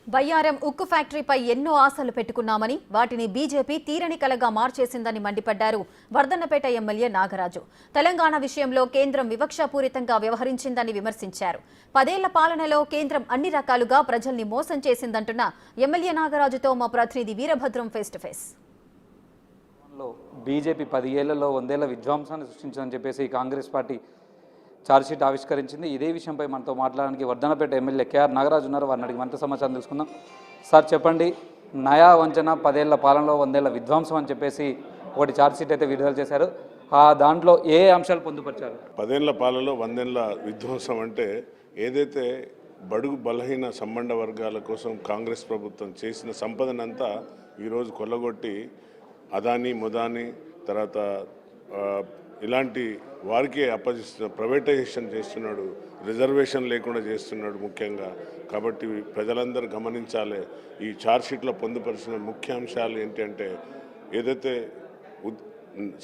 బయ్యారం ఉక్కు ఫ్యాక్టరీపై ఎన్నో ఆశలు పెట్టుకున్నామని వాటిని బీజేపీ తీరని కలగా మార్చేసిందని మండిపడ్డారు వర్ధన్నపేట ఎమ్మెల్యే నాగరాజు. తెలంగాణ విషయంలో కేంద్రం వివక్షాపూరితంగా వ్యవహరించిందని విమర్శించారు. 10 ఏళ్ల పాలనలో కేంద్రం అన్ని రకాలుగా ప్రజల్ని మోసం చేసిందంటున్న ఎమ్మెల్యే నాగరాజుతో మా ప్రతినిధి Veerabhadram face to face. BJP 10 ఏళ్లలో 100 ఏళ్ల విధ్వంసాన్ని సృష్టించిందని చెప్పేసి కాంగ్రెస్ పార్టీ ఛార్జ్షీట్ ఆవిష్కరించింది. ఇదే విషయంపై మనతో మాట్లాడడానికి వర్ధన్నపేట ఎమ్మెల్యే కేఆర్ నాగరాజు ఉన్నారు. వారిని అడిగి మరింత సమాచారం తెలుసుకుందాం. సార్ చెప్పండి, నయా వంచన 10 ఏళ్ల పాలనలో 100 ఏళ్ల విధ్వంసం అని చెప్పేసి ఒకటి ఛార్జ్షీట్ అయితే విడుదల చేశారు. దాంట్లో ఏ అంశాలు పొందుపరిచారు? 10 ఏళ్ల పాలనలో 100 ఏళ్ల విధ్వంసం అంటే ఏదైతే బడుగు బలహీన సంబంధ వర్గాల కోసం కాంగ్రెస్ ప్రభుత్వం చేసిన సంపదనంతా ఈరోజు కొల్లగొట్టి అదానీ ముదానీ తర్వాత ఇలాంటి వారికే అప్పగిస్తున్న ప్రైవేటైజేషన్ చేస్తున్నాడు, రిజర్వేషన్ లేకుండా చేస్తున్నాడు ముఖ్యంగా. కాబట్టి ప్రజలందరూ గమనించాలి. ఈ ఛార్జ్షీట్లో పొందుపరిచిన ముఖ్య అంశాలు ఏంటంటే ఏదైతే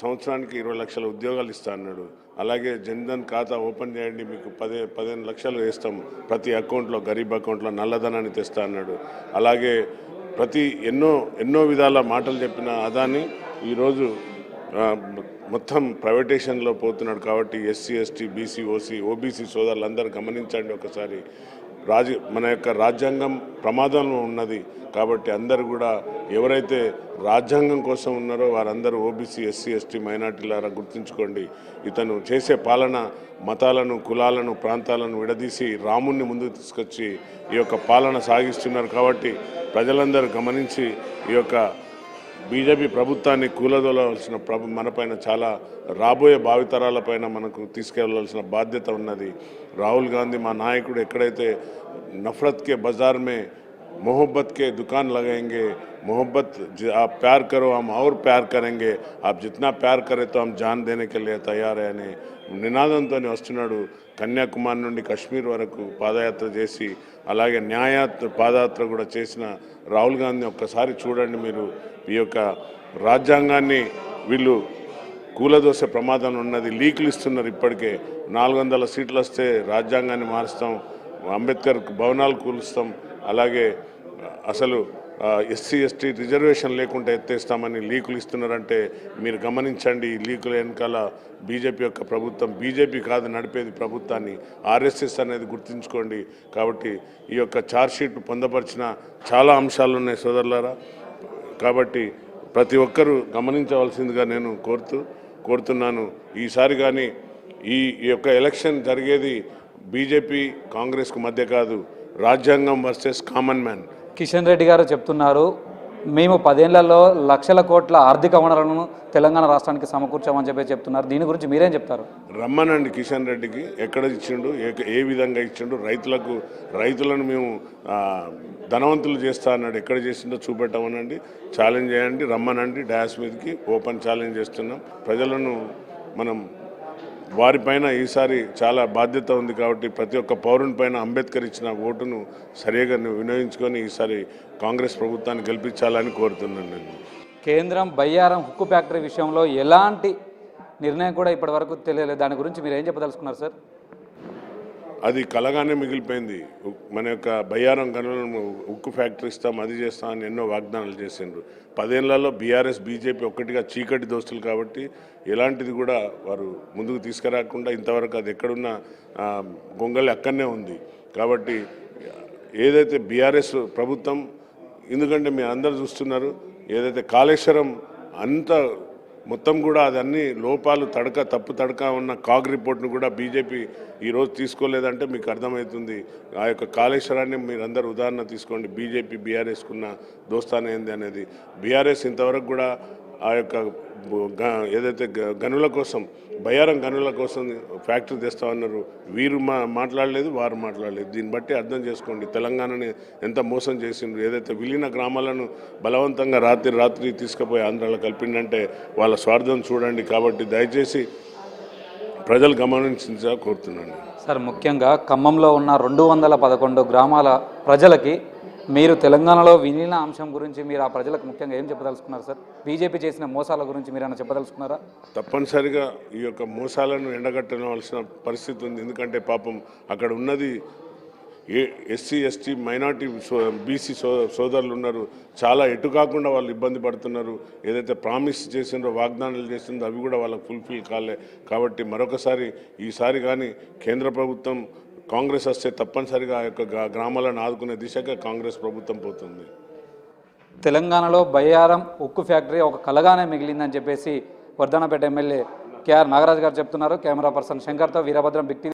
సంవత్సరానికి 20 లక్షల ఉద్యోగాలు ఇస్తా అన్నాడు, అలాగే జన్ధన్ ఖాతా ఓపెన్ చేయండి, మీకు 15 లక్షలు వేస్తాం ప్రతి అకౌంట్లో, గరీబ్ అకౌంట్లో నల్లధనాన్ని తెస్తా అన్నాడు. అలాగే ఎన్నో విధాల మాటలు చెప్పిన అదాని ఈరోజు మొత్తం ప్రైవేటేషన్లో పోతున్నాడు. కాబట్టి ఎస్సీ ఎస్టీ బీసీ ఓబీసీ సోదరులందరూ గమనించండి ఒకసారి. మన యొక్క రాజ్యాంగం ప్రమాదంలో ఉన్నది. కాబట్టి అందరూ కూడా ఎవరైతే రాజ్యాంగం కోసం ఉన్నారో వారందరూ ఓబీసీ ఎస్సీ ఎస్టీ మైనార్టీలారా గుర్తుంచుకోండి. ఇతను చేసే పాలన మతాలను కులాలను ప్రాంతాలను విడదీసి రాముణ్ణి ముందుకు తీసుకొచ్చి ఈ యొక్క పాలన సాగిస్తున్నారు. కాబట్టి ప్రజలందరూ గమనించి ఈ యొక్క బీజేపీ ప్రభుత్వాన్ని కూలదోలవలసిన మనపైన చాలా రాబోయే భావితరాలపైన మనకు తీసుకెళ్లాల్సిన బాధ్యత ఉన్నది. రాహుల్ గాంధీ మా నాయకుడు ఎక్కడైతే నఫరత్ కే బజార్ మే मोहब्बत के दुकान लगाएंगे, मोहब्बत आप प्यार करो हम और प्यार करेंगे, आप जितना प्यार करें तो हम जान देने के लिए तैयार है అని నినాదంతో వస్తున్నాడు. కన్యాకుమారి నుండి కశ్మీర్ వరకు పాదయాత్ర చేసి అలాగే పాదయాత్ర కూడా చేసిన రాహుల్ గాంధీ ఒక్కసారి చూడండి. మీరు ఈ యొక్క రాజ్యాంగాన్ని వీళ్ళు కూలదోసే ప్రమాదం ఉన్నది. లీకులు ఇస్తున్నారు. ఇప్పటికే 400 సీట్లు వస్తే రాజ్యాంగాన్ని మారుస్తాం, అంబేద్కర్ భవనాలు కూలుస్తాం, అలాగే అసలు ఎస్సీ ఎస్టీ రిజర్వేషన్ లేకుండా ఎత్తేస్తామని లీకులు ఇస్తున్నారంటే మీరు గమనించండి. ఈ లీకుల వెనకాల బీజేపీ యొక్క ప్రభుత్వం, బీజేపీ కాదు నడిపేది ప్రభుత్వాన్ని, ఆర్ఎస్ఎస్ అనేది గుర్తుంచుకోండి. కాబట్టి ఈ యొక్క ఛార్జ్షీట్ పొందపరిచిన చాలా అంశాలు ఉన్నాయి సోదరులారా. కాబట్టి ప్రతి ఒక్కరూ గమనించవలసిందిగా నేను కోరుతున్నాను. ఈసారి కానీ ఈ యొక్క ఎలక్షన్ జరిగేది బీజేపీ కాంగ్రెస్కు మధ్య కాదు, రాజ్యాంగం versus common man. Kishan Reddy గారు చెప్తున్నారు, మేము 10 ఏళ్లలో లక్షల కోట్ల ఆర్థిక వనరులను తెలంగాణ రాష్ట్రానికి సమకూర్చామని చెప్తున్నారు. దీని గురించి మీరేం చెప్తారు? రమ్మనండి కిషన్ రెడ్డికి, ఎక్కడ ఇచ్చిండు, ఏ విధంగా ఇచ్చిండు, రైతులను మేము ధనవంతులు చేస్తా అన్నాడు, ఎక్కడ చేసిండో చూపెట్టమనండి, ఛాలెంజ్ చేయండి, రమ్మనండి. డాష్ మీదకి ఓపెన్ ఛాలెంజ్ చేస్తున్నాం. ప్రజలను మనం వారిపైన ఈసారి చాలా బాధ్యత ఉంది. కాబట్టి ప్రతి ఒక్క పౌరుని పైన అంబేద్కర్ ఇచ్చిన ఓటును సరిగా వినియోగించుకొని ఈసారి కాంగ్రెస్ ప్రభుత్వాన్ని గెలిపించాలని కోరుతున్నాను నేను. కేంద్రం బయ్యారం ఉక్కు ఫ్యాక్టరీ విషయంలో ఎలాంటి నిర్ణయం కూడా ఇప్పటి వరకు తెలియలేదు. దాని గురించి మీరు ఏం చెప్పదలుచుకున్నారు సార్? అది కలగానే మిగిలిపోయింది. మన యొక్క బయ్యారం గనులను ఉక్కు ఫ్యాక్టరీ ఇస్తాం, అది చేస్తాం అని ఎన్నో వాగ్దానాలు చేసిండ్రు. 10 ఏళ్లలో బీఆర్ఎస్ బీజేపీ ఒక్కటిగా చీకటి దోస్తులు. కాబట్టి ఎలాంటిది కూడా వారు ముందుకు తీసుకురాకుండా ఇంతవరకు అది ఎక్కడున్న గొంగళి అక్కడనే ఉంది. కాబట్టి ఏదైతే బీఆర్ఎస్ ప్రభుత్వం, ఎందుకంటే మీరు అందరు చూస్తున్నారు, ఏదైతే కాళేశ్వరం అంత మొత్తం కూడా అది అన్ని లోపాలు తప్పు తడక ఉన్న కాగ్ రిపోర్ట్ను కూడా బీజేపీ ఈరోజు తీసుకోలేదంటే మీకు అర్థమవుతుంది. ఆ యొక్క కాళేశ్వరాన్ని మీరు అందరు ఉదాహరణ తీసుకోండి. బీజేపీ బీఆర్ఎస్కున్న దోస్తాన ఏంది అనేది. బీఆర్ఎస్ ఇంతవరకు కూడా ఆ యొక్క ఏదైతే గనుల కోసం, బయ్యారం గనుల కోసం ఫ్యాక్టరీ తెస్తామన్నారు, వీరు మాట్లాడలేదు, వారు మాట్లాడలేదు. దీన్ని బట్టి అర్థం చేసుకోండి తెలంగాణని ఎంత మోసం చేసిండ్రు. ఏదైతే విలీన గ్రామాలను బలవంతంగా రాత్రి తీసుకుపోయి ఆంధ్రాలో కలిపిందంటే వాళ్ళ స్వార్థం చూడండి. కాబట్టి దయచేసి ప్రజలు గమనించాలని కోరుతున్నాను సార్. ముఖ్యంగా ఖమ్మంలో ఉన్న 211 గ్రామాల ప్రజలకి మీరు తెలంగాణలో విలీన అంశం గురించి మీరు ఆ ప్రజలకు ముఖ్యంగా ఏం చెప్పదలుచుకున్నారు సార్? బీజేపీ చేసిన మోసాల గురించి మీరు ఏమైనా చెప్పదలుచుకున్నారా? తప్పనిసరిగా ఈ యొక్క మోసాలను ఎండగట్టవలసిన పరిస్థితి ఉంది. ఎందుకంటే పాపం అక్కడ ఉన్నది ఎస్సీ ఎస్టీ మైనార్టీ బీసీ సోదరులు ఉన్నారు, చాలా ఎటు కాకుండా వాళ్ళు ఇబ్బంది పడుతున్నారు. ఏదైతే ప్రామిస్ చేసిండ్రో, వాగ్దానాలు చేసిందో అవి కూడా వాళ్ళకి ఫుల్ఫిల్ కాలే. కాబట్టి మరొకసారి ఈసారి కానీ కేంద్ర ప్రభుత్వం కాంగ్రెస్ వస్తే తప్పనిసరిగా ఆ యొక్క గ్రామాలను ఆదుకునే దిశగా కాంగ్రెస్ ప్రభుత్వం పోతుంది. తెలంగాణలో బయ్యారం ఉక్కు ఫ్యాక్టరీ ఒక కలగానే మిగిలిందని చెప్పేసి వర్ధన్నపేట ఎమ్మెల్యే కేఆర్ నాగరాజు గారు చెప్తున్నారు. కెమెరా పర్సన్ శంకర్తో వీరభద్రం, బిగ్ టీవీ.